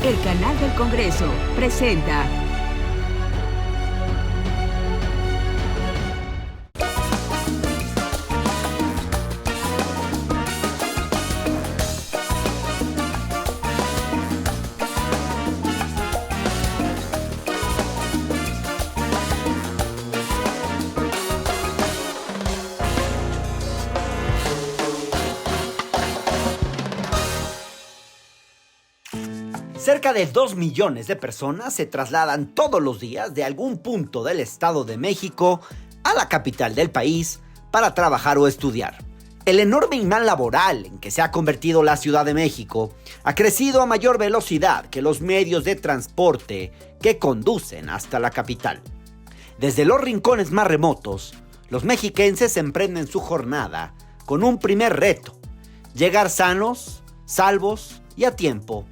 El canal del Congreso presenta Cerca de 2 millones de personas se trasladan todos los días de algún punto del Estado de México a la capital del país para trabajar o estudiar. El enorme imán laboral en que se ha convertido la Ciudad de México ha crecido a mayor velocidad que los medios de transporte que conducen hasta la capital. Desde los rincones más remotos, los mexiquenses emprenden su jornada con un primer reto: llegar sanos, salvos y a tiempo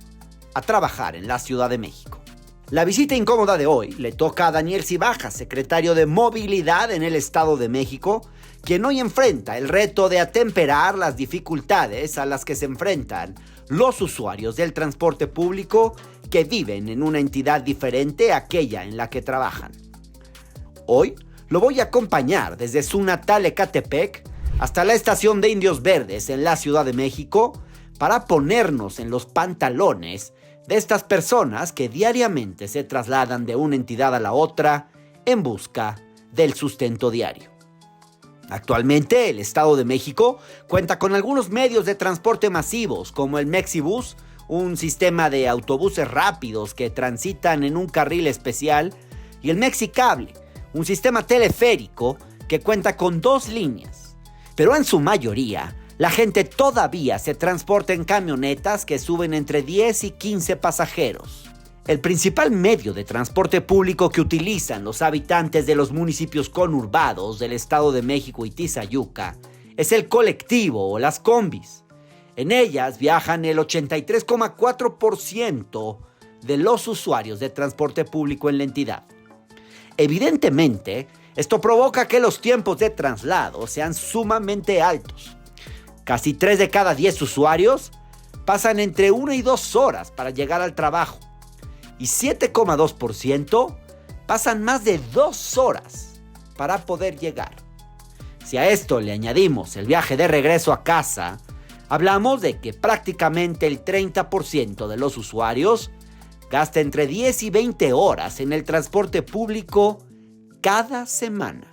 a trabajar en la Ciudad de México. La visita incómoda de hoy le toca a Daniel Cibaja, secretario de Movilidad en el Estado de México, quien hoy enfrenta el reto de atemperar las dificultades a las que se enfrentan los usuarios del transporte público que viven en una entidad diferente a aquella en la que trabajan. Hoy lo voy a acompañar desde su natal Ecatepec hasta la estación de Indios Verdes en la Ciudad de México para ponernos en los pantalones de estas personas que diariamente se trasladan de una entidad a la otra en busca del sustento diario. Actualmente, el Estado de México cuenta con algunos medios de transporte masivos como el Mexibus, un sistema de autobuses rápidos que transitan en un carril especial, y el Mexicable, un sistema teleférico que cuenta con 2 líneas. Pero en su mayoría, la gente todavía se transporta en camionetas que suben entre 10 y 15 pasajeros. El principal medio de transporte público que utilizan los habitantes de los municipios conurbados del Estado de México y Tizayuca es el colectivo o las combis. En ellas viajan el 83,4% de los usuarios de transporte público en la entidad. Evidentemente, esto provoca que los tiempos de traslado sean sumamente altos. Casi 3 de cada 10 usuarios pasan entre 1 y 2 horas para llegar al trabajo, y 7,2% pasan más de 2 horas para poder llegar. Si a esto le añadimos el viaje de regreso a casa, hablamos de que prácticamente el 30% de los usuarios gasta entre 10 y 20 horas en el transporte público cada semana.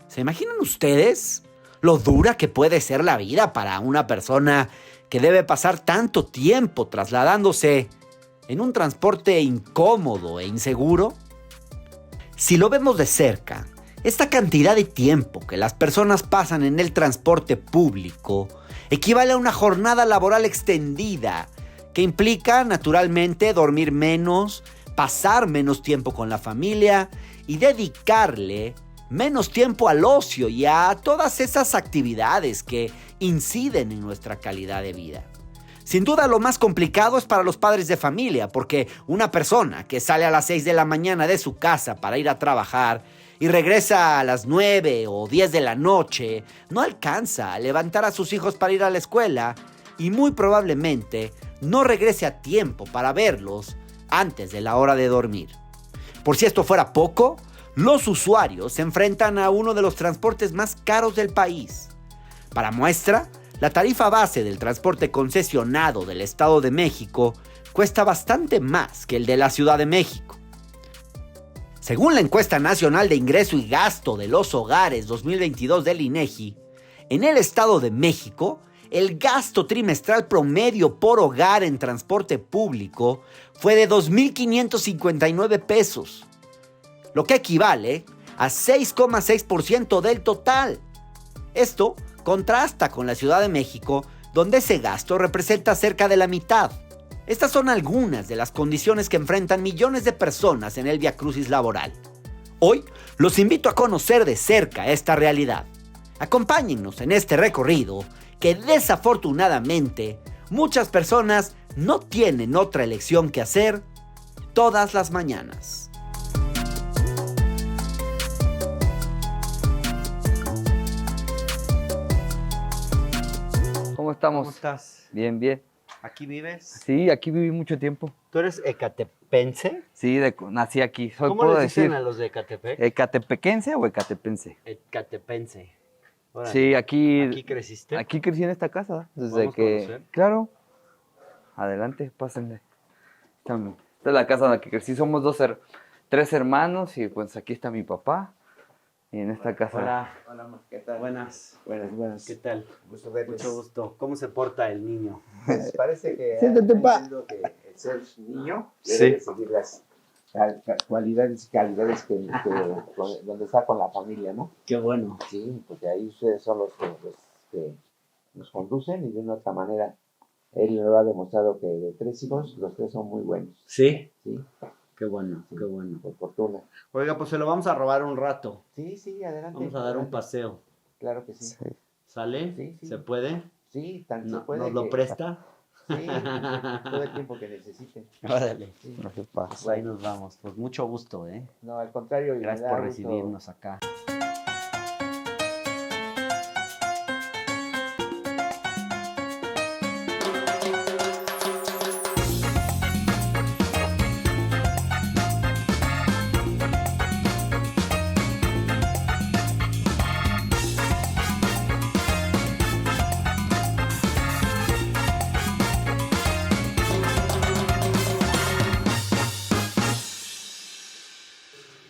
¿Se imaginan ustedes lo dura que puede ser la vida para una persona que debe pasar tanto tiempo trasladándose en un transporte incómodo e inseguro? Si lo vemos de cerca, esta cantidad de tiempo que las personas pasan en el transporte público equivale a una jornada laboral extendida que implica, naturalmente, dormir menos, pasar menos tiempo con la familia y dedicarle menos tiempo al ocio y a todas esas actividades que inciden en nuestra calidad de vida. Sin duda, lo más complicado es para los padres de familia, porque una persona que sale a las 6 de la mañana de su casa para ir a trabajar y regresa a las 9 o 10 de la noche no alcanza a levantar a sus hijos para ir a la escuela y muy probablemente no regrese a tiempo para verlos antes de la hora de dormir. Por si esto fuera poco, los usuarios se enfrentan a uno de los transportes más caros del país. Para muestra, la tarifa base del transporte concesionado del Estado de México cuesta bastante más que el de la Ciudad de México. Según la encuesta nacional de ingreso y gasto de los hogares 2022 del INEGI, en el Estado de México, el gasto trimestral promedio por hogar en transporte público fue de 2,559 pesos. Lo que equivale a 6,6% del total. Esto contrasta con la Ciudad de México, donde ese gasto representa cerca de la mitad. Estas son algunas de las condiciones que enfrentan millones de personas en el viacrucis laboral. Hoy los invito a conocer de cerca esta realidad. Acompáñennos en este recorrido que desafortunadamente muchas personas no tienen otra elección que hacer todas las mañanas. ¿Cómo estamos? ¿Cómo estás? Bien, bien. ¿Aquí vives? Sí, aquí viví mucho tiempo. ¿Tú eres ecatepense? Sí, nací aquí. ¿Cómo puedo le dicen decir a los de Ecatepec? ecatepequense o ecatepense. Ecatepense. Órale. Sí, ¿Aquí creciste? aquí crecí en esta casa. Desde ¿Podemos que, conocer? claro, adelante, pásenle. Esta es la casa en la que crecí. Somos tres hermanos y pues aquí está mi papá. Y en esta casa. Hola. Hola, ¿qué tal? Buenas. Buenas. ¿Qué tal? Gusto verles. Mucho gusto. ¿Cómo se porta el niño? Pues parece que Siéntate, pa. entiendo que el ser niño Sí. debe de seguir las cualidades y calidades donde está con la familia, ¿no? Qué bueno. Sí, porque ahí ustedes son los que nos conducen y de una otra manera él lo ha demostrado que de 3 hijos, los 3 son muy buenos. ¿Sí? Sí, Qué bueno, sí, qué bueno. por fortuna. Oiga, pues se lo vamos a robar un rato. Sí, adelante. Vamos a dar un adelante. paseo. Claro que sí. ¿Sale? Sí, sí. ¿Se puede? Sí, tan se No, puede ¿Nos lo que- presta? Sí, todo el tiempo que necesiten. Órale. Sí. No se pasa. Pues ahí nos vamos. Pues mucho gusto, ¿eh? No, al contrario. y me Gracias da por gusto. recibirnos acá.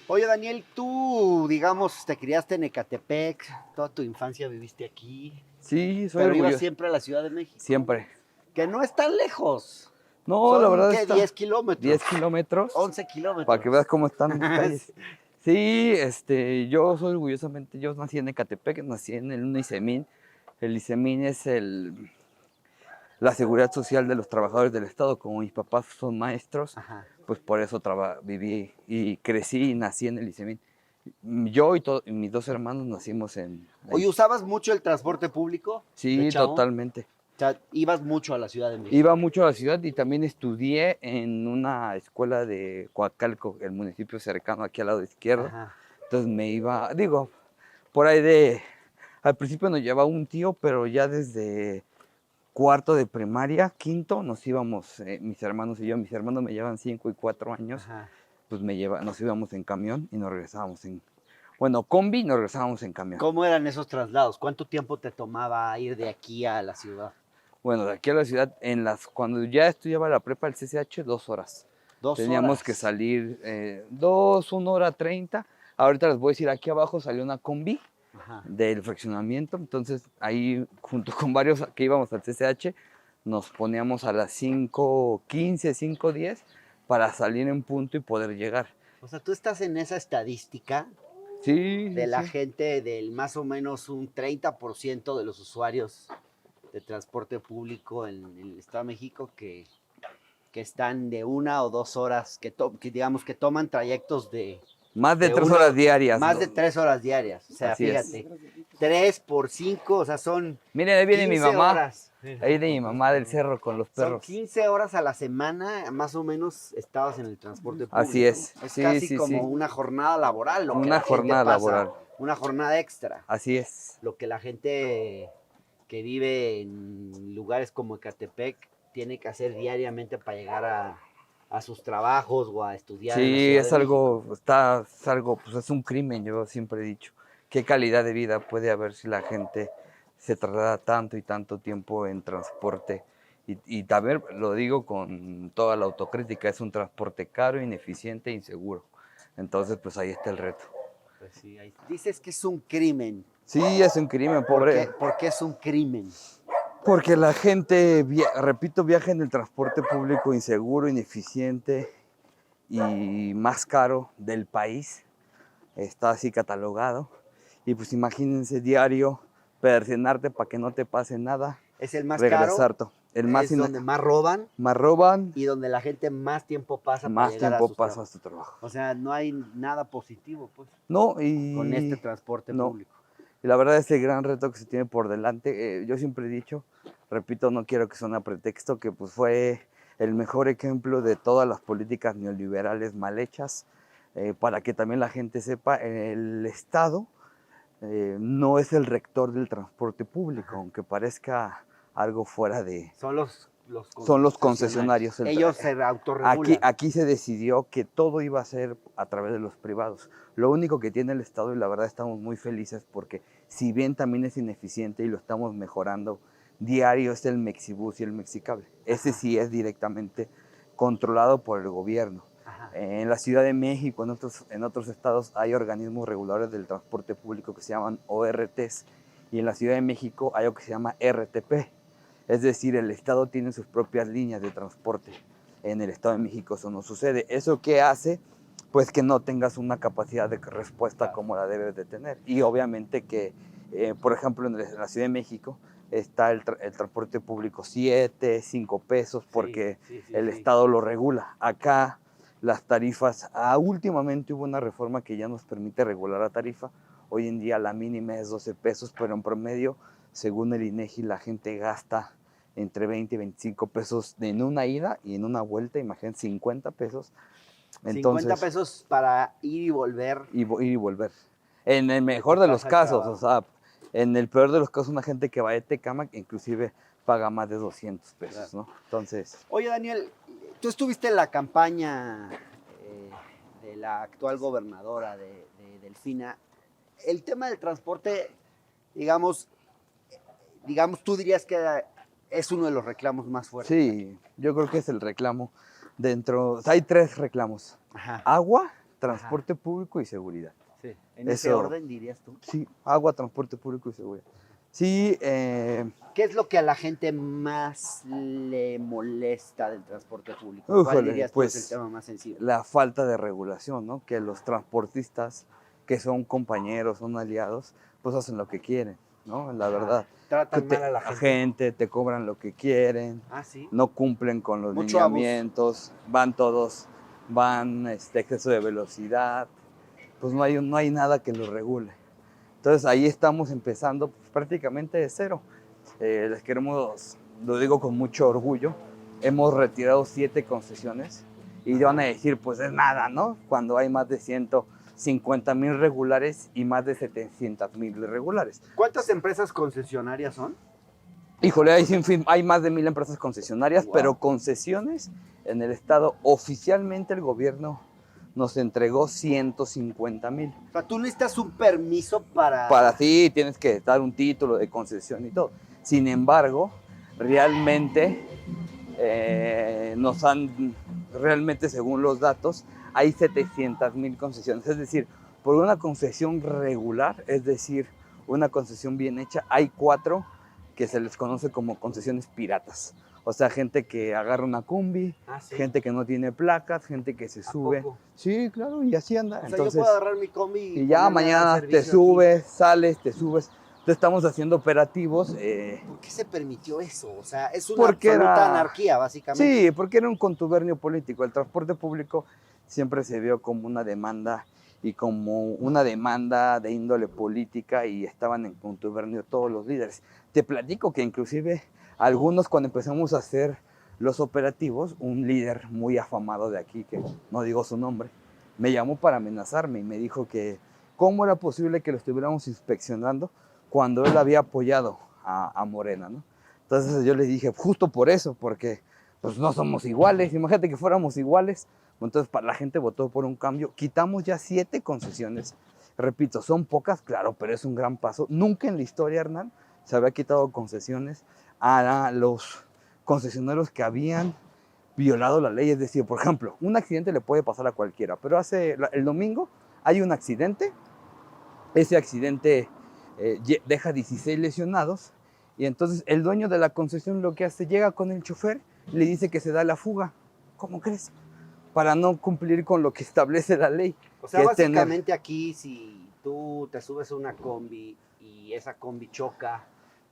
Oye, Daniel, tú, digamos, te criaste en Ecatepec, toda tu infancia viviste aquí, Sí, soy pero orgulloso. ibas siempre a la Ciudad de México. Siempre. Que no es tan lejos. No, Son, la verdad ¿qué? está 10 kilómetros. 10 kilómetros. 11 kilómetros. Para que veas cómo están las calles. Sí, yo soy orgullosamente, yo nací en Ecatepec, nací en un ISEMIN. El ISEMIN es la seguridad social de los trabajadores del Estado. Como mis papás son maestros, Ajá. pues por eso viví y crecí y nací en el ISEMIN. Yo y mis 2 hermanos nacimos en... Oye, ¿usabas mucho el transporte público? de Sí, chavo? totalmente. O sea, ibas mucho a la Ciudad de México. Iba mucho a la ciudad y también estudié en una escuela de Coacalco, el municipio cercano aquí al lado izquierdo. Ajá. Entonces me iba, por ahí al principio nos llevaba un tío, pero ya desde cuarto de primaria, quinto, nos íbamos, mis hermanos y yo. Mis hermanos me llevan 5 y 4 años, Ajá. pues nos íbamos en camión y nos regresábamos combi y nos regresábamos en camión. ¿Cómo eran esos traslados? ¿Cuánto tiempo te tomaba ir de aquí a la ciudad? Bueno, de aquí a la ciudad, cuando ya estudiaba la prepa, el CCH, 2 horas. 2 Teníamos horas. que salir 1 hora 30. Ahorita les voy a decir, aquí abajo salió una combi Ajá. del fraccionamiento. Entonces ahí, junto con varios que íbamos al CCH, nos poníamos a las 5:15, 5:10 para salir en punto y poder llegar. O sea, tú estás en esa estadística Sí, de sí, la sí. gente, del más o menos un 30% de los usuarios de transporte público en el Estado de México que están de 1 o 2 horas, que digamos que toman trayectos de Más de de 3 una- horas diarias. más ¿no? de 3 horas diarias. O sea, Así es. fíjate, 3 por 5, o sea, son Miren, ahí viene mi 15 mamá. horas. Ahí viene mi mamá del cerro con los Son perros. 15 horas a la semana, más o menos, estabas en el transporte público. Así es. Es Sí, casi sí, como sí. una jornada laboral. Lo que Una la gente jornada pasa, laboral. Una jornada extra. Así es. Lo que la gente que vive en lugares como Ecatepec tiene que hacer diariamente para llegar a sus trabajos o a estudiar. en la Sí, Ciudad es de algo, México. pues es un crimen, yo siempre he dicho. ¿Qué calidad de vida puede haber si la gente se traslada tanto y tanto tiempo en transporte? Y también lo digo con toda la autocrítica, es un transporte caro, ineficiente e inseguro. Entonces, pues ahí está el reto. Pues sí, dices que es un crimen. Sí, es un crimen, pobre. ¿Por qué es un crimen? Porque la gente, repito, viaja en el transporte público inseguro, ineficiente y más caro del país. Está así catalogado. Y pues imagínense diario persignarte para que no te pase nada. Es el más Regresar. caro. El más Es donde más roban más roban, y donde la gente más tiempo pasa para más llegar tiempo sus pasa a trabajos. su trabajo. O sea, no hay nada positivo, pues, No, y con este transporte no. público. Y la verdad es el gran reto que se tiene por delante. Yo siempre he dicho, repito, no quiero que suene a pretexto, que pues fue el mejor ejemplo de todas las políticas neoliberales mal hechas, para que también la gente sepa, el Estado no es el rector del transporte público, aunque parezca algo fuera de... Son los son los concesionarios. Ellos se autorregulan. Aquí se decidió que todo iba a ser a través de los privados. Lo único que tiene el Estado, y la verdad estamos muy felices porque si bien también es ineficiente y lo estamos mejorando diario, es el Mexibus y el Mexicable. Ese sí es directamente controlado por el gobierno. En la Ciudad de México, en otros estados, hay organismos reguladores del transporte público que se llaman ORTs, y en la Ciudad de México hay algo que se llama RTP. Es decir, el Estado tiene sus propias líneas de transporte. En el Estado de México eso no sucede. ¿Eso qué hace? Pues que no tengas una capacidad de respuesta como la debes de tener. Y obviamente que, por ejemplo, en la Ciudad de México está el transporte público 7, 5 pesos, porque el Estado lo regula. Acá las tarifas, últimamente hubo una reforma que ya nos permite regular la tarifa. Hoy en día la mínima es 12 pesos, pero en promedio, según el INEGI, la gente gasta entre 20 y 25 pesos en una ida y en una vuelta, imagínense, 50 pesos. Entonces, 50 pesos para ir y volver. Ir y volver. En el mejor de los casos, o sea, en el peor de los casos, una gente que va de Tecámac inclusive paga más de 200 pesos, ¿no? Entonces... Oye, Daniel, tú estuviste en la campaña de la actual gobernadora de Delfina. El tema del transporte, digamos, tú dirías que es uno de los reclamos más fuertes. Sí, yo creo que es el reclamo dentro... Hay 3 reclamos. Ajá. Agua, transporte público y seguridad. Sí. ¿En ese orden dirías tú? Sí, agua, transporte público y seguridad. Sí. ¿Qué es lo que a la gente más le molesta del transporte público? ¿Cuál dirías tú es el tema más sensible? La falta de regulación, ¿no? Que los transportistas, que son compañeros, son aliados, pues hacen lo que quieren, ¿no? La verdad. Tratan mal a la gente. Te cobran lo que quieren, ¿Sí? no cumplen con los Mucho lineamientos, van exceso de velocidad, pues no hay nada que lo regule. Entonces ahí estamos empezando pues, prácticamente de cero. Les queremos, lo digo con mucho orgullo, hemos retirado 7 concesiones y van a decir, pues es nada, ¿no? Cuando hay más de 150,000 regulares y más de 700,000 irregulares. ¿Cuántas empresas concesionarias son? Híjole, hay más de 1,000 empresas concesionarias, wow. Pero concesiones en el estado, oficialmente el gobierno nos entregó 150,000. O sea, tú necesitas un permiso para... Sí, tienes que dar un título de concesión y todo. Sin embargo, realmente realmente según los datos, hay 700,000 concesiones. Es decir, por una concesión regular, es decir, una concesión bien hecha, hay 4 que se les conoce como concesiones piratas. O sea, gente que agarra una combi, ¿sí? Gente que no tiene placas, gente que se sube. ¿Poco? Sí, claro, y así anda. O sea, entonces, yo puedo agarrar mi combi y ya mañana te subes, aquí. Sales, te subes. Entonces estamos haciendo operativos. ¿Por qué se permitió eso? O sea, es una absoluta anarquía, básicamente. Sí, porque era un contubernio político. El transporte público siempre se vio como una demanda y como una demanda de índole política y estaban en contubernio todos los líderes. Te platico que inclusive algunos cuando empezamos a hacer los operativos, un líder muy afamado de aquí, que no digo su nombre, me llamó para amenazarme y me dijo que cómo era posible que lo estuviéramos inspeccionando cuando él había apoyado a Morena, ¿no? Entonces yo le dije, justo por eso, porque pues no somos iguales, imagínate que fuéramos iguales. Entonces la gente votó por un cambio, quitamos ya 7 concesiones, repito, son pocas, claro, pero es un gran paso. Nunca en la historia, Hernán, se había quitado concesiones a los concesionarios que habían violado la ley. Es decir, por ejemplo, un accidente le puede pasar a cualquiera, pero el domingo hay un accidente, ese accidente deja 16 lesionados y entonces el dueño de la concesión lo que hace, llega con el chofer y le dice que se da la fuga. ¿Cómo crees? Para no cumplir con lo que establece la ley. O sea, básicamente aquí si tú te subes a una combi y esa combi choca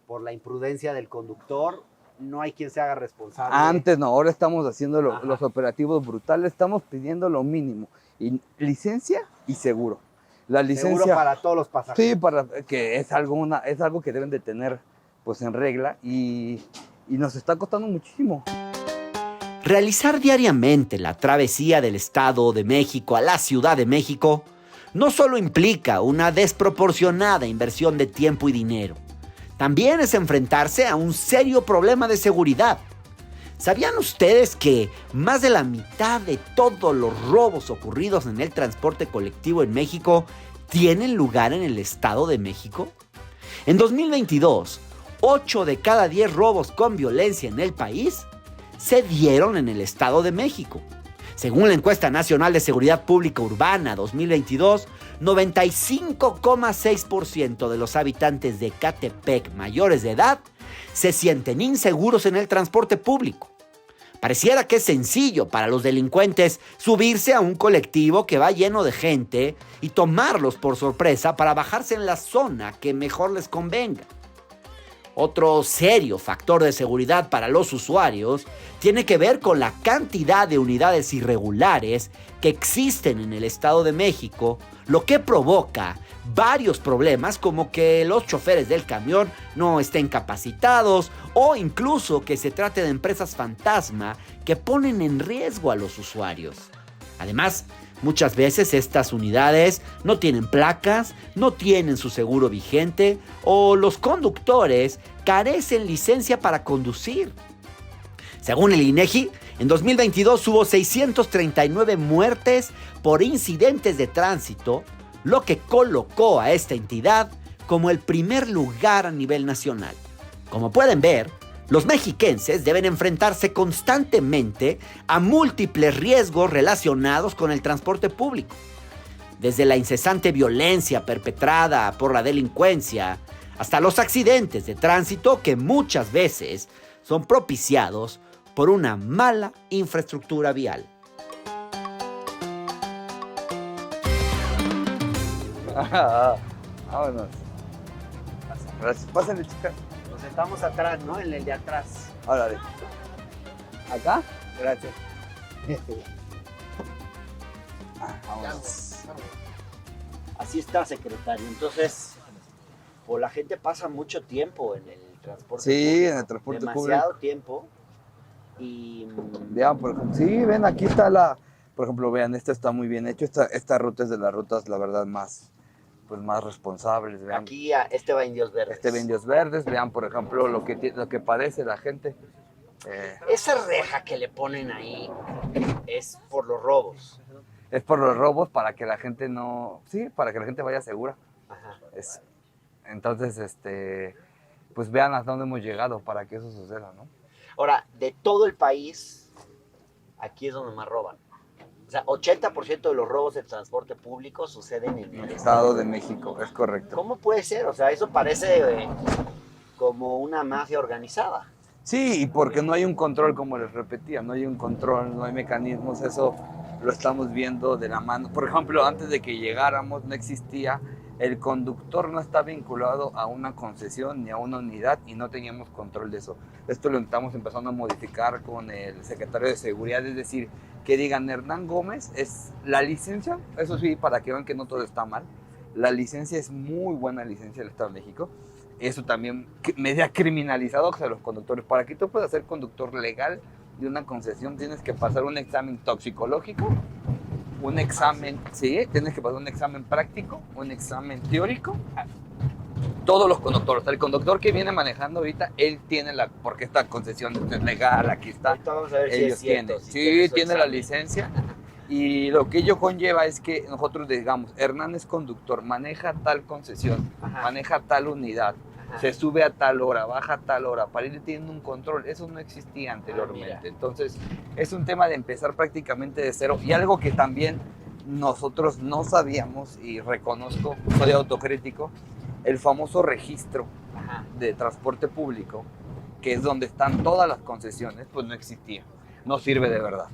por la imprudencia del conductor, no hay quien se haga responsable. Antes no, ahora estamos haciendo los operativos brutales, estamos pidiendo lo mínimo, y licencia y seguro. La licencia, seguro para todos los pasajeros. Sí, que es algo que deben de tener pues en regla y nos está costando muchísimo. Realizar diariamente la travesía del Estado de México a la Ciudad de México no solo implica una desproporcionada inversión de tiempo y dinero, también es enfrentarse a un serio problema de seguridad. ¿Sabían ustedes que más de la mitad de todos los robos ocurridos en el transporte colectivo en México tienen lugar en el Estado de México? En 2022, 8 de cada 10 robos con violencia en el país se dieron en el Estado de México. Según la encuesta nacional de seguridad pública urbana 2022, 95,6% de los habitantes de Ecatepec mayores de edad se sienten inseguros en el transporte público. Pareciera que es sencillo para los delincuentes subirse a un colectivo que va lleno de gente y tomarlos por sorpresa para bajarse en la zona que mejor les convenga. Otro serio factor de seguridad para los usuarios tiene que ver con la cantidad de unidades irregulares que existen en el Estado de México, lo que provoca varios problemas como que los choferes del camión no estén capacitados o incluso que se trate de empresas fantasma que ponen en riesgo a los usuarios. Además, muchas veces estas unidades no tienen placas, no tienen su seguro vigente o los conductores carecen licencia para conducir. Según el INEGI, en 2022 hubo 639 muertes por incidentes de tránsito, lo que colocó a esta entidad como el primer lugar a nivel nacional. Como pueden ver, los mexiquenses deben enfrentarse constantemente a múltiples riesgos relacionados con el transporte público. Desde la incesante violencia perpetrada por la delincuencia hasta los accidentes de tránsito que muchas veces son propiciados por una mala infraestructura vial. Vámonos. Gracias. Pásenle, chicas. Nos sentamos atrás, ¿no? En el de atrás. Órale. ¿Acá? Gracias. Vámonos. Así está, secretario. Entonces, pues la gente pasa mucho tiempo en el transporte público. Sí, en el transporte público. Demasiado tiempo. Y Vean, por ejemplo, sí, ven, aquí está por ejemplo, vean, esta está muy bien hecho. Esta ruta es de las rutas, la verdad, más responsables. Vean. aquí este va Indios Verdes. Este va Indios Verdes, vean, por ejemplo, lo que padece la gente. Esa reja que le ponen ahí es por los robos. Es por los robos para que la gente para que la gente vaya segura. Ajá. Entonces, pues vean hasta dónde hemos llegado para que eso suceda, ¿no? Ahora, de todo el país, aquí es donde más roban. O sea, 80% de los robos de transporte público suceden en el Estado de México, es correcto. ¿Cómo puede ser? O sea, eso parece como una mafia organizada. Sí, y porque no hay un control, como les repetía, no hay un control, no hay mecanismos, eso lo estamos viendo de la mano. Por ejemplo, antes de que llegáramos no existía, el conductor no está vinculado a una concesión ni a una unidad y no teníamos control de eso. Esto lo estamos empezando a modificar con el secretario de Seguridad, es decir, que digan Hernán Gómez es la licencia, eso sí, para que vean que no todo está mal. La licencia es muy buena licencia del Estado de México. Eso también media criminalizado a los conductores. Para que tú puedas ser conductor legal de una concesión tienes que pasar un examen toxicológico, un examen, sí, tienes que pasar un examen práctico, un examen teórico. Todos los conductores, el conductor que viene manejando ahorita, él tiene porque esta concesión es legal, aquí está. Ahorita vamos a ver ellos si es cierto, tienen, sí, tiene la licencia. Y lo que ello conlleva es que nosotros digamos, Hernán es conductor, maneja tal concesión, maneja tal unidad, se sube a tal hora, baja a tal hora, para ir teniendo un control. Eso no existía anteriormente. Entonces, es un tema de empezar prácticamente de cero. Y algo que también nosotros no sabíamos, y reconozco, soy autocrítico, el famoso registro de transporte público, que es donde están todas las concesiones, pues no existía. No sirve de verdad.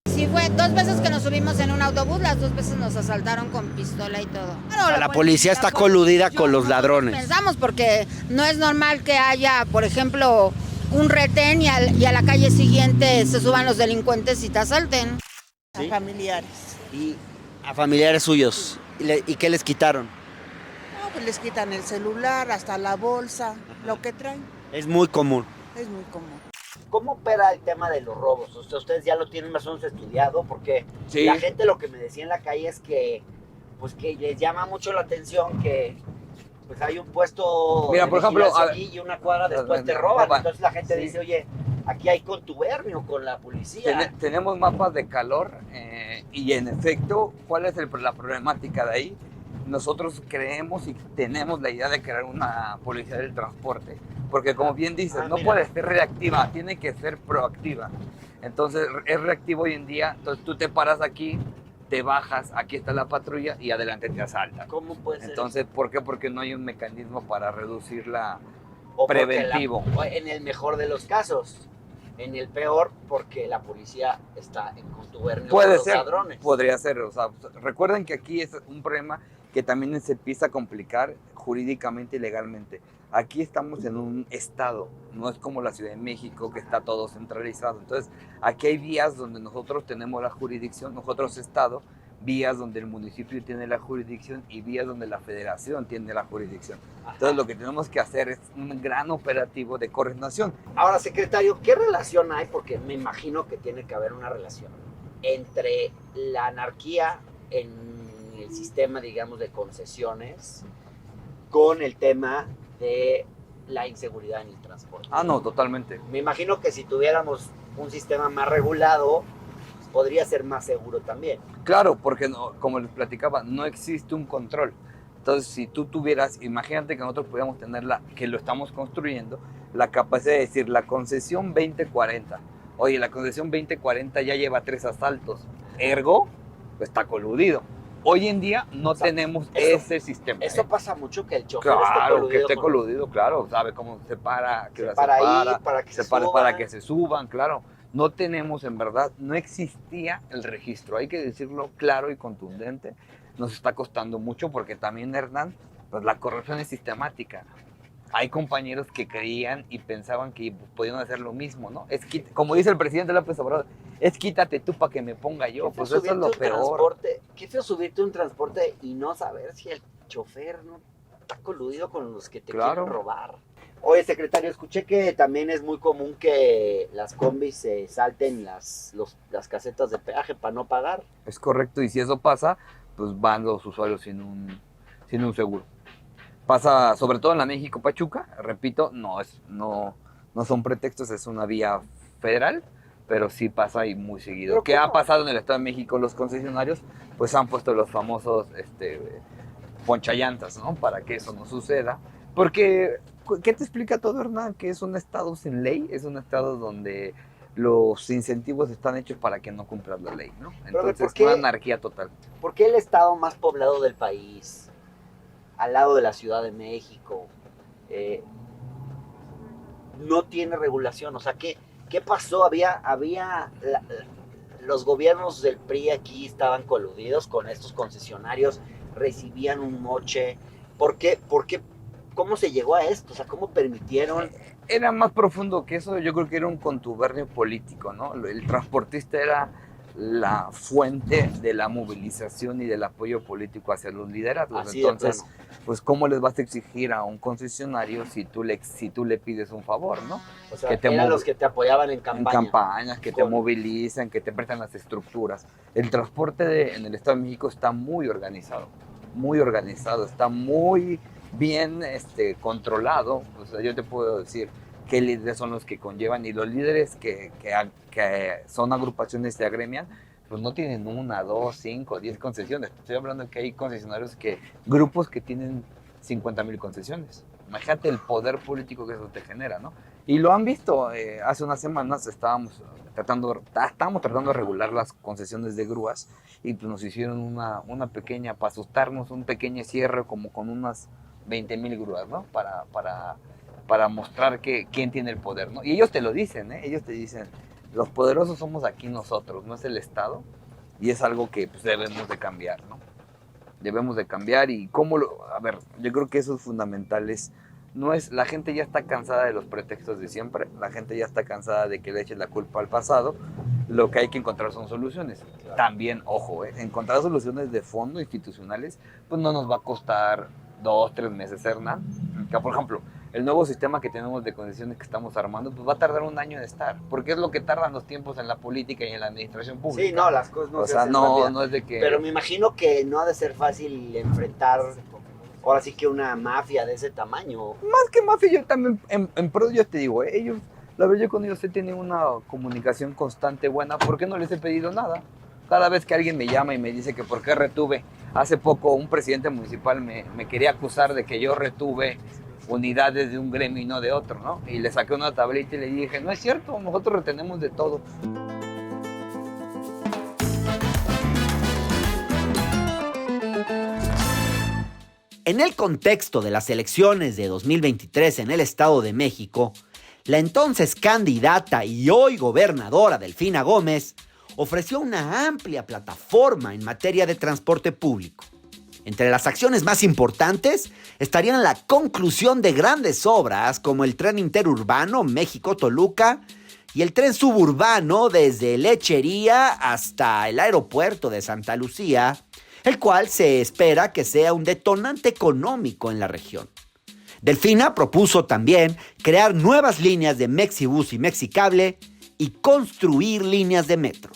Sí, fue 2 veces que nos subimos en un autobús, las 2 veces nos asaltaron con pistola y todo. Claro, la policía está coludida con los ladrones. Pensamos porque no es normal que haya, por ejemplo, un retén y a la calle siguiente se suban los delincuentes y te asalten. ¿Sí? A familiares. Y a familiares suyos. ¿Y qué les quitaron? No, pues les quitan el celular, hasta la bolsa, lo que traen. Es muy común. Es muy común. ¿Cómo opera el tema de los robos? O sea, ustedes ya lo tienen más o menos estudiado, porque Sí. la gente lo que me decía en la calle es que, pues que les llama mucho la atención que pues hay un puesto Mira, de por ejemplo, vigilancia aquí y una cuadra después te roban. Entonces la gente Sí. dice, oye, aquí hay contubernio con la policía. Tenemos mapas de calor y en efecto, ¿cuál es la problemática de ahí? Nosotros creemos y tenemos la idea de crear una policía del transporte, porque como bien dices, no puede ser reactiva, tiene que ser proactiva. Entonces es reactivo hoy en día, entonces tú te paras aquí, te bajas, aquí está la patrulla y adelante te asaltan. ¿Cómo puede ser? Entonces, ¿por qué? Porque no hay un mecanismo para reducirla O porque preventivo. En el mejor de los casos. En el peor, porque la policía está en contubernio con Puede los ser, ladrones. podría ser. O sea, recuerden que aquí es un problema que también se empieza a complicar jurídicamente y legalmente. Aquí estamos en un estado, no es como la Ciudad de México que está todo centralizado. Entonces, aquí hay vías donde nosotros tenemos la jurisdicción, nosotros estado, vías donde el municipio tiene la jurisdicción y vías donde la federación tiene la jurisdicción. Entonces, lo que tenemos que hacer es un gran operativo de coordinación. Ahora, secretario, ¿qué relación hay? Porque me imagino que tiene que haber una relación entre la anarquía en el sistema, digamos, de concesiones con el tema de la inseguridad en el transporte. Ah, no, totalmente. Me imagino que si tuviéramos un sistema más regulado, podría ser más seguro también. Claro, porque no, como les platicaba, no existe un control. Entonces, si tú tuvieras, imagínate que nosotros pudiéramos tener que lo estamos construyendo, la capacidad de decir, la concesión 2040. Oye, la concesión 2040 ya lleva 3 asaltos. Ergo, está coludido. Hoy en día no tenemos ese sistema. Eso pasa mucho, que el chofer Claro, que esté coludido, claro. Sabe cómo se para, que se para para, para que se se para suban. para que se suban, claro. No tenemos, en verdad, no existía el registro. Hay que decirlo claro y contundente. Nos está costando mucho porque también, Hernán, pues la corrupción es sistemática. Hay compañeros que creían y pensaban que podían hacer lo mismo, ¿no? Como dice el presidente López Obrador, es quítate tú para que me ponga yo. Pues eso es lo peor. Qué feo subirte a un transporte y no saber si el chofer no está coludido con los que te quieren robar. Oye, secretario, escuché que también es muy común que las combis se salten las casetas de peaje para no pagar. Es correcto, y si eso pasa, pues van los usuarios sin un seguro. Pasa sobre todo en la México-Pachuca, repito, no son pretextos, es una vía federal, pero sí pasa y muy seguido. ¿Qué ha pasado en el Estado de México? Los concesionarios pues han puesto los famosos ponchallantas, ¿no? Para que eso no suceda. Porque, ¿qué te explica todo, Hernán? Que es un estado sin ley, es un estado donde los incentivos están hechos para que no cumplas la ley, ¿no? Entonces, es una anarquía total. ¿Por qué el estado más poblado del país, al lado de la Ciudad de México, no tiene regulación? O sea, ¿qué pasó? Los gobiernos del PRI aquí estaban coludidos con estos concesionarios, recibían un moche. ¿Por qué? ¿Cómo se llegó a esto? O sea, ¿cómo permitieron? Era más profundo que eso, yo creo que era un contubernio político, ¿no? El transportista era la fuente de la movilización y del apoyo político hacia los liderazgos. Entonces, pues, ¿cómo les vas a exigir a un concesionario si tú le pides un favor, ¿no? O sea, eran los que te apoyaban en campaña. En campañas, que te movilizan, que te prestan las estructuras. El transporte en el Estado de México está muy organizado, está muy bien controlado. O sea, yo te puedo decir qué líderes son los que conllevan, y los líderes que son agrupaciones que agremian, pues no tienen 1, 2, 5, 10 concesiones. Estoy hablando de que hay concesionarios, grupos que tienen 50,000 concesiones. Imagínate el poder político que eso te genera, ¿no? Y lo han visto, hace unas semanas estábamos tratando de regular las concesiones de grúas, y pues nos hicieron una pequeña, para asustarnos, un pequeño cierre como con unas 20,000 grúas, ¿no? Para mostrar quién tiene el poder, ¿no? Y ellos te lo dicen, ellos te dicen, los poderosos somos aquí nosotros, no es el Estado, y es algo que pues, debemos de cambiar, ¿no? Debemos de cambiar. Y yo creo que eso es fundamental. La gente ya está cansada de los pretextos de siempre, la gente ya está cansada de que le eches la culpa al pasado. Lo que hay que encontrar son soluciones. Claro. También, ojo, encontrar soluciones de fondo institucionales, pues no nos va a costar 2, 3 meses, Hernán. Que, por ejemplo, el nuevo sistema que tenemos de concesiones que estamos armando, pues va a tardar 1 año en estar, porque es lo que tardan los tiempos en la política y en la administración pública. Sí, no, las cosas no se hacen no es de que... Pero me imagino que no ha de ser fácil enfrentar, ahora sí que una mafia de ese tamaño. Más que mafia, yo también, en pro, yo te digo, ellos La verdad, yo con ellos he tenido una comunicación constante buena. ¿Por qué no les he pedido nada? Cada vez que alguien me llama y me dice que por qué retuve, hace poco un presidente municipal me quería acusar de que yo retuve unidades de un gremio y no de otro, ¿no? Y le saqué una tablita y le dije, no es cierto, nosotros retenemos de todo. En el contexto de las elecciones de 2023 en el Estado de México, la entonces candidata y hoy gobernadora Delfina Gómez ofreció una amplia plataforma en materia de transporte público. Entre las acciones más importantes estarían la conclusión de grandes obras como el tren interurbano México-Toluca y el tren suburbano desde Lechería hasta el aeropuerto de Santa Lucía, el cual se espera que sea un detonante económico en la región. Delfina propuso también crear nuevas líneas de Mexibus y Mexicable y construir líneas de metro.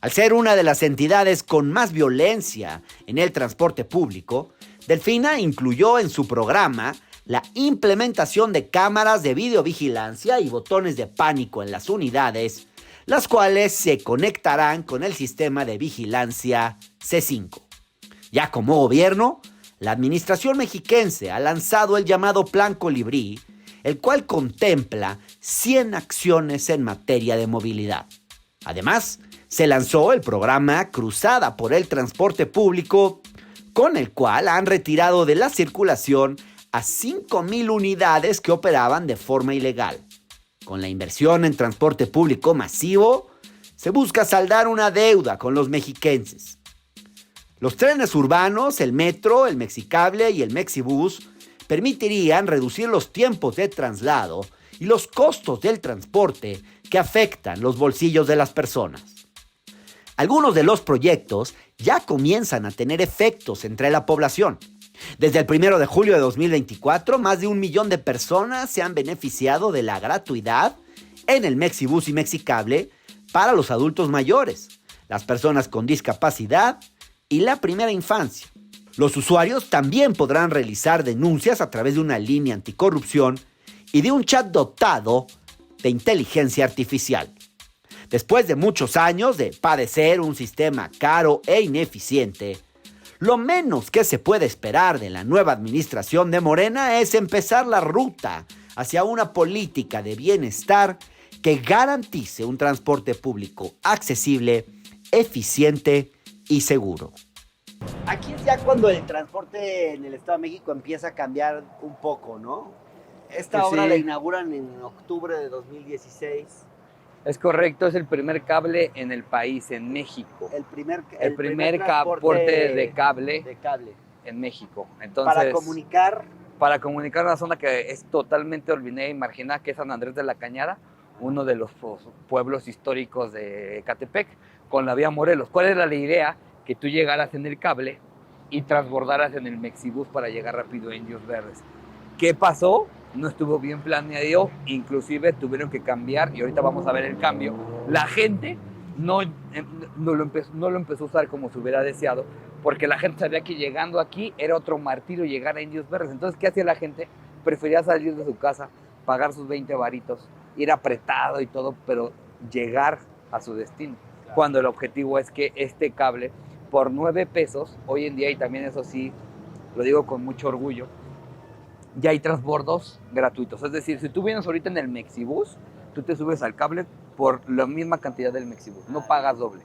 Al ser una de las entidades con más violencia en el transporte público, Delfina incluyó en su programa la implementación de cámaras de videovigilancia y botones de pánico en las unidades, las cuales se conectarán con el sistema de vigilancia C5. Ya como gobierno, la administración mexiquense ha lanzado el llamado Plan Colibrí, el cual contempla 100 acciones en materia de movilidad. Además, se lanzó el programa Cruzada por el Transporte Público, con el cual han retirado de la circulación a 5,000 unidades que operaban de forma ilegal. Con la inversión en transporte público masivo, se busca saldar una deuda con los mexiquenses. Los trenes urbanos, el metro, el Mexicable y el Mexibus permitirían reducir los tiempos de traslado y los costos del transporte que afectan los bolsillos de las personas. Algunos de los proyectos ya comienzan a tener efectos entre la población. Desde el 1 de julio de 2024, más de 1 millón de personas se han beneficiado de la gratuidad en el Mexibus y Mexicable para los adultos mayores, las personas con discapacidad y la primera infancia. Los usuarios también podrán realizar denuncias a través de una línea anticorrupción y de un chat dotado de inteligencia artificial. Después de muchos años de padecer un sistema caro e ineficiente, lo menos que se puede esperar de la nueva administración de Morena es empezar la ruta hacia una política de bienestar que garantice un transporte público accesible, eficiente y seguro. Aquí es ya cuando el transporte en el Estado de México empieza a cambiar un poco, ¿no? Esta Pues obra sí. la inauguran en octubre de 2016. Es correcto, es el primer cable en el país, en México. El primer transporte de cable en México. Entonces, para comunicar una zona que es totalmente olvidada y marginada, que es San Andrés de la Cañada, uno de los pueblos históricos de Ecatepec, con la vía Morelos. ¿Cuál era la idea? Que tú llegaras en el cable y transbordaras en el Mexibus para llegar rápido a Indios Verdes. ¿Qué pasó? No estuvo bien planeado, inclusive tuvieron que cambiar, y ahorita vamos a ver el cambio. La gente no lo empezó a usar como se hubiera deseado, porque la gente sabía que llegando aquí era otro martirio llegar a Indios Verdes. Entonces, ¿qué hacía la gente? Prefería salir de su casa, pagar sus 20 varitos, ir apretado y todo, pero llegar a su destino. Claro. Cuando el objetivo es que este cable, por 9 pesos, hoy en día, y también eso sí, lo digo con mucho orgullo, ya hay transbordos gratuitos. Es decir, si tú vienes ahorita en el Mexibus, tú te subes al cable por la misma cantidad del Mexibus, no pagas doble.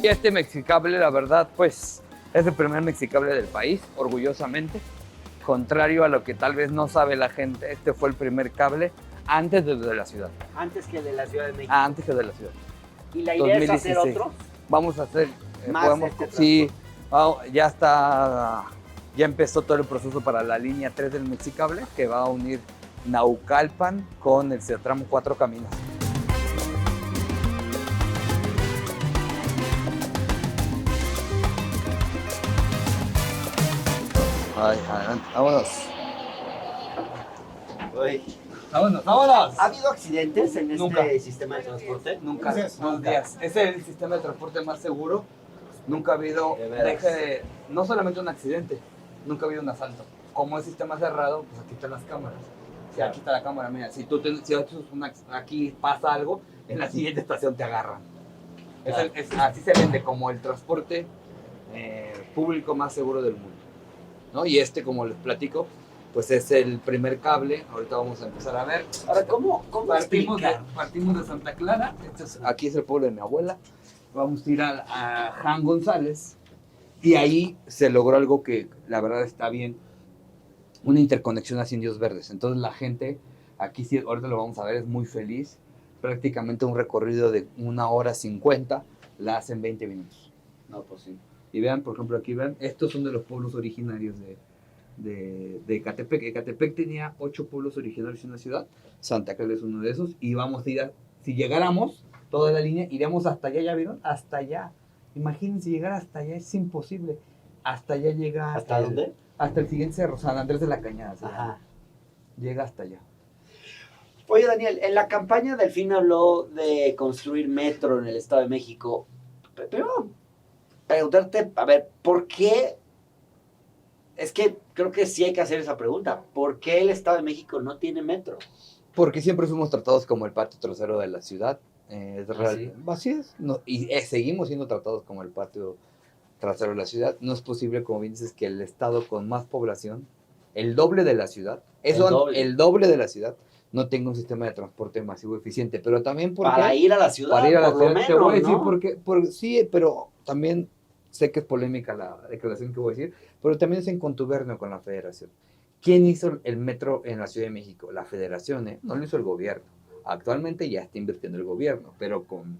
Y este Mexicable, la verdad, pues es el primer Mexicable del país, orgullosamente. Contrario a lo que tal vez no sabe la gente, este fue el primer cable antes de la ciudad. Antes que de la Ciudad de México. Antes que de la ciudad. ¿Y la idea 2016. es hacer otros? Vamos a hacer, Más sí, ya está, ya empezó todo el proceso para la línea 3 del Mexicable, que va a unir Naucalpan con el Cetramo 4 Caminos. Ay, adelante, vámonos. Uy. Vámonos, vámonos. ¿Ha habido accidentes en Nunca. este sistema de transporte? Nunca, buenos días. Es el sistema de transporte más seguro. Nunca ha habido, De veras. no solamente un accidente, nunca ha habido un asalto. Como es sistema cerrado, pues aquí están las cámaras. Si aquí está la cámara, mira, si aquí pasa algo, en la siguiente estación te agarran. Claro. Así se vende como el transporte público más seguro del mundo, ¿no? Y como les platico, pues es el primer cable. Ahorita vamos a empezar a ver. Ahora, ¿cómo Partimos explicar? de Santa Clara. Aquí es el pueblo de mi abuela. Vamos a ir a Jan González. Y ahí se logró algo que la verdad está bien. Una interconexión a Indios Verdes. Entonces la gente, aquí sí, ahorita lo vamos a ver, es muy feliz. Prácticamente un recorrido de 1 hora 50 la hacen 20 minutos. No, pues sí. Y vean, por ejemplo, aquí vean, estos son de los pueblos originarios de Ecatepec. Ecatepec tenía 8 pueblos originarios en la ciudad. Santa Clara es uno de esos. Y vamos a ir si llegáramos toda la línea, iríamos hasta allá, ¿ya vieron? Hasta allá. Imagínense llegar hasta allá, es imposible. Hasta allá llega... ¿Hasta dónde? Hasta el siguiente cerro, San Andrés de la Cañada. se llama. Ajá. Llega hasta allá. Oye, Daniel, en la campaña Delfín habló de construir metro en el Estado de México. Pero preguntarte, a ver, ¿por qué? Es que creo que sí hay que hacer esa pregunta. ¿Por qué el Estado de México no tiene metro? Porque siempre fuimos tratados como el patio trasero de la ciudad. Es real. ¿sí? Así es. No, y seguimos siendo tratados como el patio trasero de la ciudad. No es posible, como bien dices, que el estado con más población, el doble de la ciudad, el doble de la ciudad, no tenga un sistema de transporte masivo eficiente. Pero también Para ir a la ciudad, para ir a la por ciudad, lo menos, te voy a decir ¿no? porque sí, pero también sé que es polémica la declaración que voy a decir, pero también es en contubernio con la federación. ¿Quién hizo el metro en la Ciudad de México? La federación, ¿eh? No lo hizo el gobierno. Actualmente ya está invirtiendo el gobierno, pero con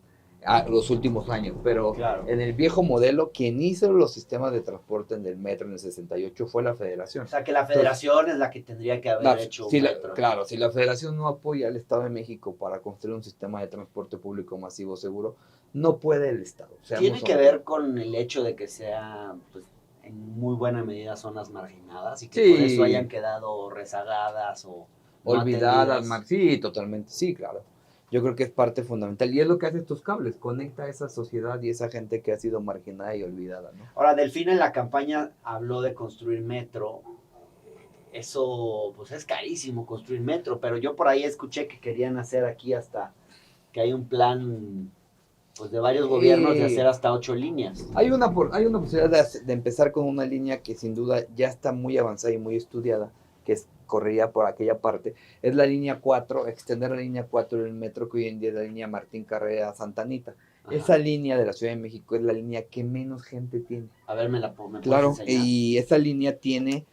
los últimos años. Pero Claro. en el viejo modelo, quien hizo los sistemas de transporte en el metro en el 68 fue la federación. O sea, que la federación es la que tendría que haber hecho si un la, metro. claro, si la federación no apoya al Estado de México para construir un sistema de transporte público masivo seguro, no puede el Estado. Tiene que ver con el hecho de que sea, pues, en muy buena medida zonas marginadas y que Sí. por eso hayan quedado rezagadas o no Olvidadas, atendidas. sí, totalmente, sí, claro. Yo creo que es parte fundamental y es lo que hace estos cables, conecta a esa sociedad y esa gente que ha sido marginada y olvidada, ¿no? Ahora, Delfín en la campaña habló de construir metro. Eso, pues es carísimo construir metro, pero yo por ahí escuché que querían hacer aquí hasta, que hay un plan, pues de varios gobiernos de hacer hasta 8 líneas. Hay una posibilidad de empezar con una línea que sin duda ya está muy avanzada y muy estudiada, que correría por aquella parte. Es la línea 4, extender la línea 4 del metro, que hoy en día es la línea Martín Carrera Santa Anita. Ajá. Esa línea de la Ciudad de México es la línea que menos gente tiene. A ver, me puedes Claro, enseñar. y esa línea tiene,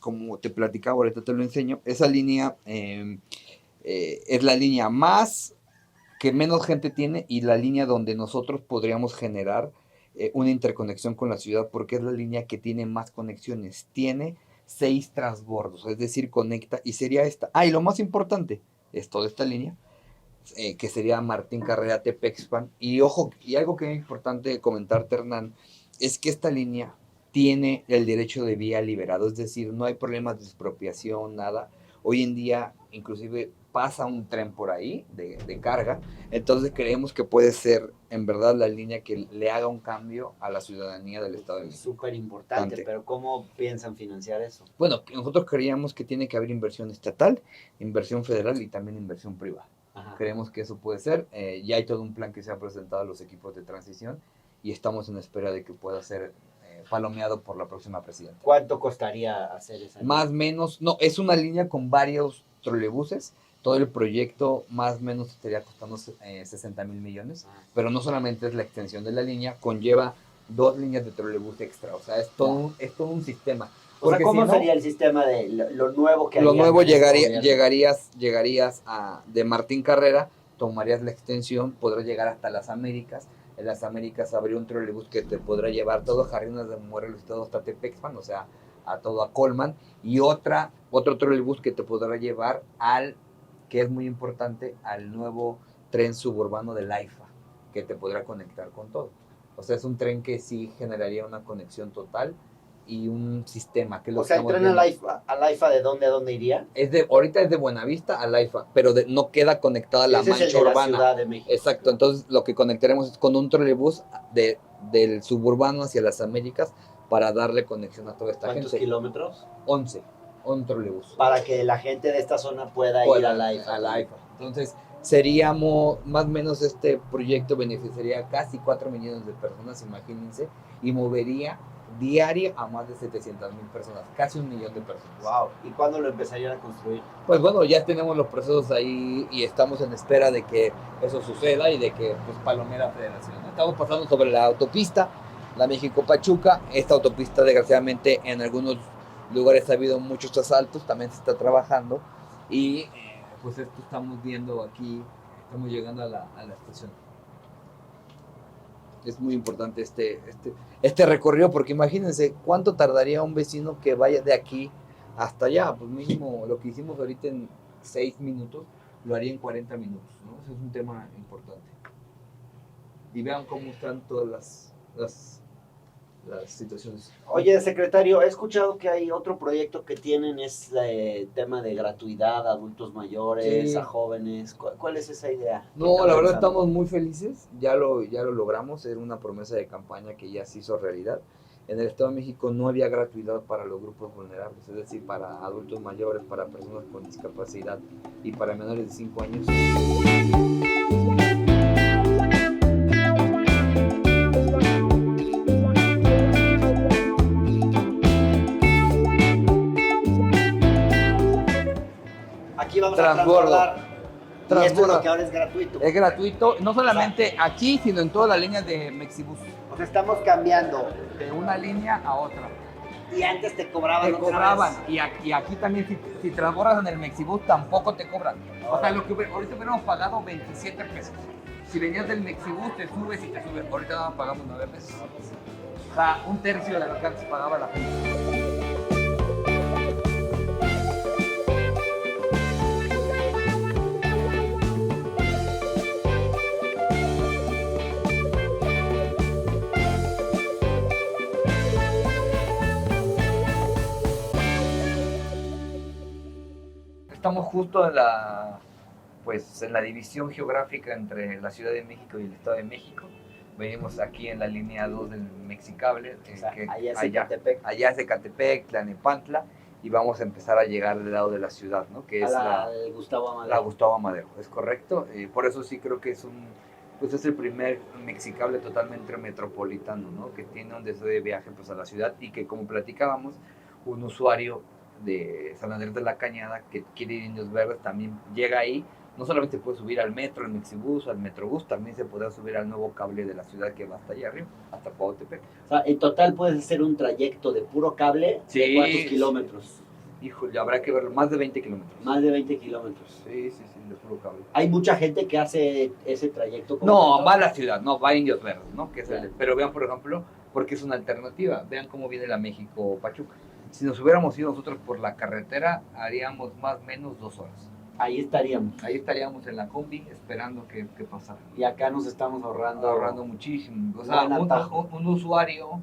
como te platicaba, ahorita te lo enseño, esa línea es la línea más que menos gente tiene y la línea donde nosotros podríamos generar una interconexión con la ciudad, porque es la línea que tiene más conexiones, tiene 6 transbordos, es decir, conecta, y sería esta. Y lo más importante es toda esta línea, que sería Martín Carrera Tepexpan, y ojo, y algo que es importante comentarte, Hernán, es que esta línea tiene el derecho de vía liberado, es decir, no hay problemas de expropiación, nada. Hoy en día, inclusive, pasa un tren por ahí de carga, entonces creemos que puede ser en verdad la línea que le haga un cambio a la ciudadanía del Estado de México. Súper importante, pero ¿cómo piensan financiar eso? Bueno, nosotros creíamos que tiene que haber inversión estatal, inversión federal y también inversión privada. Ajá. Creemos que eso puede ser, ya hay todo un plan que se ha presentado a los equipos de transición y estamos en espera de que pueda ser palomeado por la próxima presidenta. ¿Cuánto costaría hacer esa línea? Más o menos, no, es una línea con varios trolebuses. Todo el proyecto más o menos estaría costando 60,000 millones, pero no solamente es la extensión de la línea, conlleva 2 líneas de trolebús extra, o sea, es todo un sistema. O sea, ¿cómo si no, sería el sistema de lo nuevo que lo harían nuevo en este gobierno? llegarías de Martín Carrera, tomarías la extensión, podrás llegar hasta las Américas. En las Américas habría un trolebús que te podrá llevar todo Jardines de Morelos y todo hasta Tepexpan, o sea, a todo a Colman, y otro trolebús que te podrá llevar que es muy importante, al nuevo tren suburbano del AIFA, que te podrá conectar con todo. O sea, es un tren que sí generaría una conexión total y un sistema que lo O sea, el estamos tren viendo. al AIFA, ¿de dónde a dónde iría? Ahorita es de Buenavista a Laifa, pero no queda conectada a la Ese es el mancha de la urbana. Ciudad de México. Exacto, entonces lo que conectaremos es con un trolebús del suburbano hacia las Américas para darle conexión a toda esta ¿Cuántos gente. kilómetros? 11 trolebús. Para que la gente de esta zona pueda ir Pueda- al AIFA. a la AIFA. Entonces, seríamos, más o menos este proyecto beneficiaría casi 4 millones de personas, imagínense, y movería diaria a más de 700,000 personas, casi 1 millón de personas. Wow. ¿Y cuándo lo empezarían a construir? Pues bueno, ya tenemos los procesos ahí y estamos en espera de que eso suceda y de que pues Palomera Federación. Estamos pasando sobre la autopista, la México-Pachuca. Esta autopista, desgraciadamente, en algunos lugares ha habido muchos asaltos, también se está trabajando y pues esto estamos viendo aquí, estamos llegando a la estación. Es muy importante este recorrido porque imagínense cuánto tardaría un vecino que vaya de aquí hasta allá, pues mínimo lo que hicimos ahorita en 6 minutos, lo haría en 40 minutos, ¿no? Ese es un tema importante. Y vean cómo están todas las situaciones. Oye, secretario, he escuchado que hay otro proyecto que tienen, es el tema de gratuidad a adultos mayores, Sí. a jóvenes. ¿Cuál es esa idea? No, la verdad estamos muy felices, ya lo logramos, era una promesa de campaña que ya se hizo realidad. En el Estado de México no había gratuidad para los grupos vulnerables, es decir, para adultos mayores, para personas con discapacidad y para menores de 5 años. Aquí vamos Transbordo. a transbordar. Y esto es Transbordo. lo que ahora es gratuito. Es gratuito, no solamente aquí, sino en todas las líneas de Mexibus, O sea, estamos cambiando. de una línea a otra. Y antes te cobraban Te otra cobraban, vez. y aquí también, si transbordas en el Mexibus, tampoco te cobran. O sea, ahorita hubiéramos pagado 27 pesos. Si venías del Mexibus, te subes y te subes. Ahorita pagamos 9 pesos. O sea, un tercio de lo que antes pagaba la gente. Estamos justo en la división geográfica entre la Ciudad de México y el Estado de México. Venimos aquí en la línea 2 del Mexicable, O sea, que allá es Ecatepec. allá es Ecatepec, Tlalnepantla, y vamos a empezar a llegar del lado de la ciudad, ¿no? Que es al Gustavo Amadero. la Gustavo Amadero, es correcto. Por eso sí creo que es el primer Mexicable totalmente metropolitano, ¿no? Que tiene un deseo de viaje pues, a la ciudad y que, como platicábamos, un usuario de San Andrés de la Cañada que quiere ir a Indios Verdes también llega ahí. No solamente puede subir al metro, al Mexibus, al Metrobús, también se podrá subir al nuevo cable de la ciudad que va hasta allá arriba, hasta Cuautepec. O sea, en total puedes hacer un trayecto de puro cable de Sí. ¿cuántos kilómetros? Híjole, habrá que verlo, más de 20 kilómetros. Más de 20 kilómetros. Sí, de puro cable. Hay mucha gente que hace ese trayecto. No, completo. va a la ciudad, no, va a Indios Verdes, ¿no? Que es Claro. pero vean, por ejemplo, porque es una alternativa. Vean cómo viene la México-Pachuca. Si nos hubiéramos ido nosotros por la carretera, haríamos más o menos 2 horas. Ahí estaríamos. Ahí estaríamos en la combi esperando que pasara. Y acá nos estamos Ahorrando muchísimo. O sea, Buen atajo. un usuario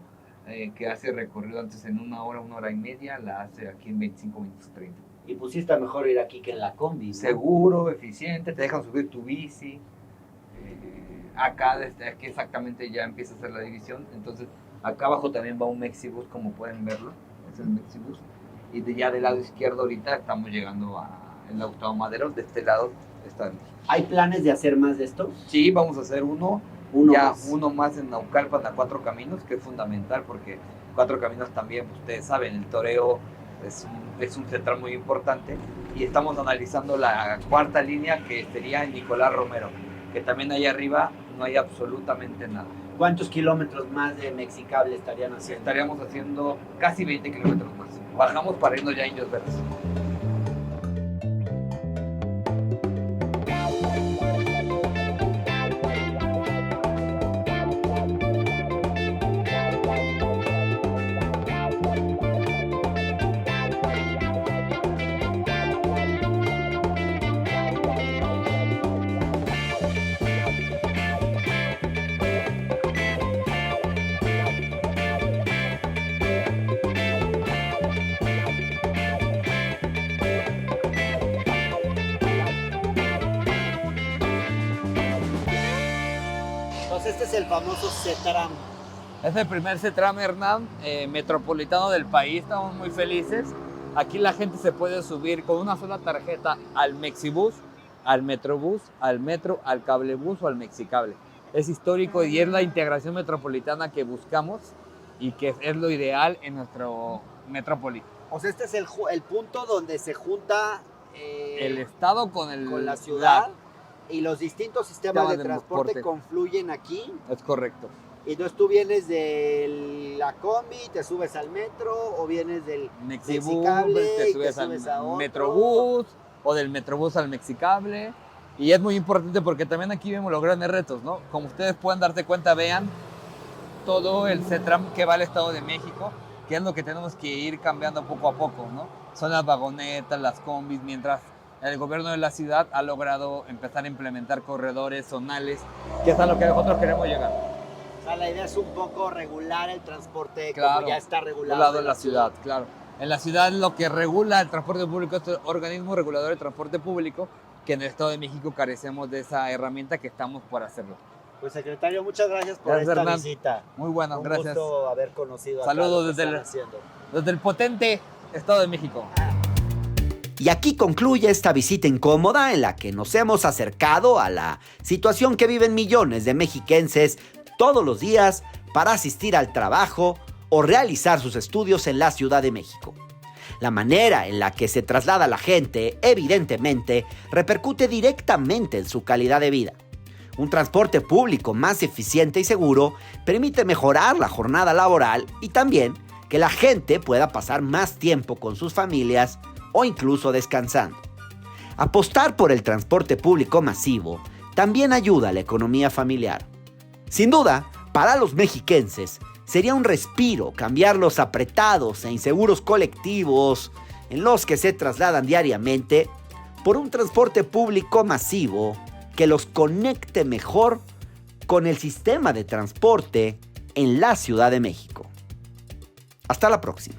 que hace recorrido antes en 1 hora y media, la hace aquí en 25 minutos 30. Y pues sí está mejor ir aquí que en la combi, ¿no? Seguro, eficiente, te dejan subir tu bici. Acá, desde aquí exactamente ya empieza a hacer la división. Entonces, acá abajo también va un Mexibus, como pueden verlo. Es el Mexibus. Y ya del lado izquierdo ahorita estamos llegando a el Gustavo Madero. De este lado está el México. ¿Hay planes de hacer más de esto? Sí, vamos a hacer uno Más. uno más en Naucalpan a 4 Caminos, que es fundamental porque 4 Caminos también, pues, ustedes saben, el toreo es un central muy importante y estamos analizando la 4ª línea que sería en Nicolás Romero, que también ahí arriba no hay absolutamente nada. ¿Cuántos kilómetros más de Mexicable estarían haciendo? Estaríamos haciendo casi 20 kilómetros más. Bajamos para irnos ya a Indios Verdes. Pues este es el famoso CETRAM. Es el primer CETRAM, Hernán, metropolitano del país. Estamos muy felices. Aquí la gente se puede subir con una sola tarjeta al Mexibus, al Metrobús, al Metro, al Cablebús o al Mexicable. Es histórico y es la integración metropolitana que buscamos y que es lo ideal en nuestro metrópoli. O sea, este es el punto donde se junta El estado con la ciudad y los distintos sistemas de transporte transporte confluyen aquí. Es correcto. Y entonces tú vienes de la combi, te subes al metro, o vienes del Mexibus, Mexicable te y subes te subes a al otro. Metrobús o del Metrobús al Mexicable. Y es muy importante porque también aquí vemos los grandes retos, ¿no? Como ustedes pueden darse cuenta, vean todo el CETRAM que va al Estado de México, que es lo que tenemos que ir cambiando poco a poco, ¿no? Son las vagonetas, las combis, mientras el gobierno de la ciudad ha logrado empezar a implementar corredores zonales, que es a lo que nosotros queremos llegar. O sea, la idea es un poco regular el transporte Claro, como ya está regulado en la ciudad, claro. En la ciudad lo que regula el transporte público es el organismo regulador de transporte público, que en el Estado de México carecemos de esa herramienta que estamos por hacerlo. Pues secretario, muchas gracias por Gracias, esta Hernán. visita. Muy bueno, Un gracias. gusto haber conocido acá Saludos lo que desde están el- haciendo. Desde el potente Estado de México. Y aquí concluye esta visita incómoda en la que nos hemos acercado a la situación que viven millones de mexiquenses todos los días para asistir al trabajo o realizar sus estudios en la Ciudad de México. La manera en la que se traslada la gente, evidentemente, repercute directamente en su calidad de vida. Un transporte público más eficiente y seguro permite mejorar la jornada laboral y también que la gente pueda pasar más tiempo con sus familias o incluso descansando. Apostar por el transporte público masivo también ayuda a la economía familiar. Sin duda, para los mexiquenses, sería un respiro cambiar los apretados e inseguros colectivos en los que se trasladan diariamente por un transporte público masivo que los conecte mejor con el sistema de transporte en la Ciudad de México. Hasta la próxima.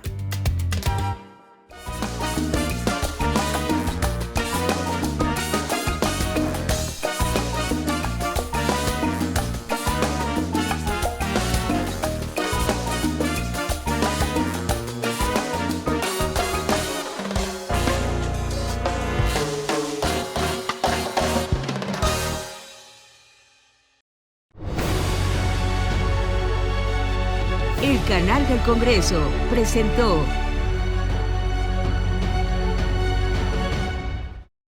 El canal del Congreso presentó